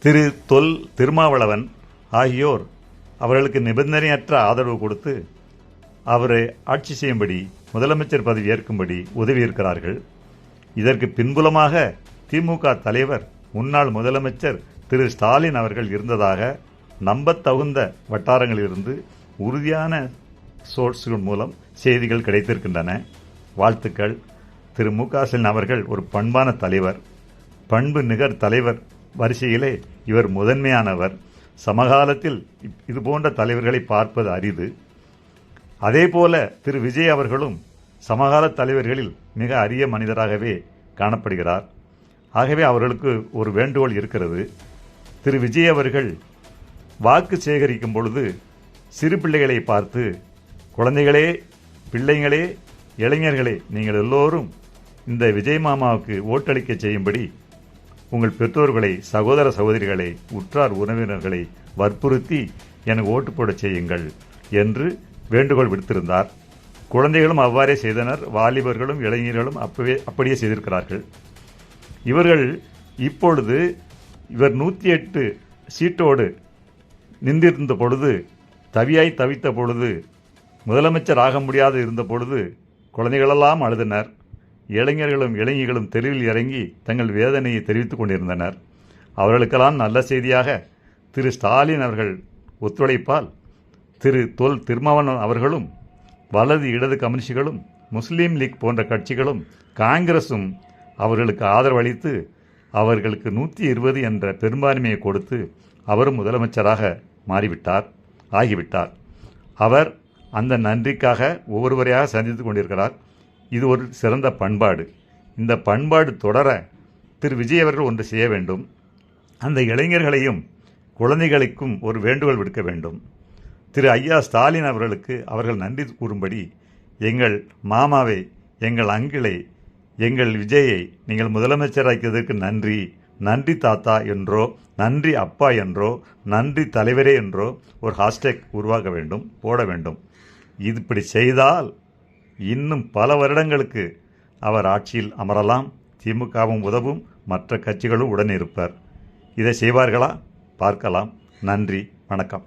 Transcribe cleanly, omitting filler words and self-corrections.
திரு தொல் திருமாவளவன் ஆகியோர் அவர்களுக்கு நிபந்தனையற்ற ஆதரவு கொடுத்து அவரை ஆட்சி செய்யும்படி முதலமைச்சர் பதவி ஏற்கும்படி உதவியிருக்கிறார்கள். இதற்கு பின்புலமாக திமுக தலைவர் முன்னாள் முதலமைச்சர் திரு ஸ்டாலின் அவர்கள் இருந்ததாக நம்பத்தகுந்த வட்டாரங்களிலிருந்து உறுதியான சோர்ஸ்கள் மூலம் செய்திகள் கிடைத்திருக்கின்றன. வாழ்த்துக்கள். திரு மு க ஸ்டாலின் அவர்கள் ஒரு பண்பான தலைவர், பண்பு நிகர் தலைவர் வரிசையிலே இவர் முதன்மையானவர். சமகாலத்தில் இதுபோன்ற தலைவர்களை பார்ப்பது அரிது. அதேபோல திரு விஜய் அவர்களும் சமகால தலைவர்களில் மிக அரிய மனிதராகவே காணப்படுகிறார். ஆகவே அவர்களுக்கு ஒரு வேண்டுகோள் இருக்கிறது. திரு விஜய் அவர்கள் வாக்கு சேகரிக்கும் பொழுது சிறு பிள்ளைகளை பார்த்து, குழந்தைகளே, பிள்ளைங்களே, இளைஞர்களே, நீங்கள் எல்லோரும் இந்த விஜய் மாமாவுக்கு ஓட்டளிக்க செய்யும்படி உங்கள் பெற்றோர்களை, சகோதர சகோதரிகளை, உற்றார் உறவினர்களை வற்புறுத்தி எனக்கு ஓட்டு போட செய்யுங்கள் என்று வேண்டுகோள் விடுத்திருந்தார். குழந்தைகளும் அவ்வாறே செய்தனர். வாலிபர்களும் இளைஞர்களும் அப்படியே செய்திருக்கிறார்கள். இவர்கள் இப்பொழுது இவர் 108 சீட்டோடு நின்றிருந்த பொழுது, தவியாய் தவித்த பொழுது, முதலமைச்சர் ஆக முடியாது இருந்த பொழுது குழந்தைகளெல்லாம் அழுதனர். இளைஞர்களும் இளைஞர்களும் தெருவில் இறங்கி தங்கள் வேதனையை தெரிவித்துக் கொண்டிருந்தனர். அவர்களுக்கெல்லாம் நல்ல செய்தியாக திரு ஸ்டாலின் அவர்கள் ஒத்துழைப்பால் திரு தொல் திருமாவளவன் அவர்களும் வலது இடது கம்யூனிஸ்டுகளும் முஸ்லீம் லீக் போன்ற கட்சிகளும் காங்கிரசும் அவர்களுக்கு ஆதரவு அளித்து அவர்களுக்கு 120 என்ற பெரும்பான்மையை கொடுத்து அவரும் முதலமைச்சராக ஆகிவிட்டார். அவர் அந்த நன்றிக்காக ஒவ்வொருவரையாக சந்தித்துக் கொண்டிருக்கிறார். இது ஒரு சிறந்த பண்பாடு. இந்த பண்பாடு தொடர திரு விஜய் அவர்கள் ஒன்று செய்ய வேண்டும். அந்த இளைஞர்களையும் குழந்தைகளுக்கும் ஒரு வேண்டுகோள் விடுக்க வேண்டும். திரு ஐயா ஸ்டாலின் அவர்களுக்கு அவர்கள் நன்றி கூறும்படி, எங்கள் மாமாவை, எங்கள் அங்கிளை, எங்கள் விஜயை நீங்கள் முதலமைச்சராக்கியதற்கு நன்றி, நன்றி தாத்தா என்றோ, நன்றி அப்பா என்றோ, நன்றி தலைவரே என்றோ ஒரு ஹேஷ்டேக் உருவாக்க வேண்டும், போட வேண்டும். இப்படி செய்தால் இன்னும் பல வருடங்களுக்கு அவர் ஆட்சியில் அமரலாம். திமுகவும் உதவும், மற்ற கட்சிகளும் உடன் இருப்பர். இதை செய்வார்களா? பார்க்கலாம். நன்றி, வணக்கம்.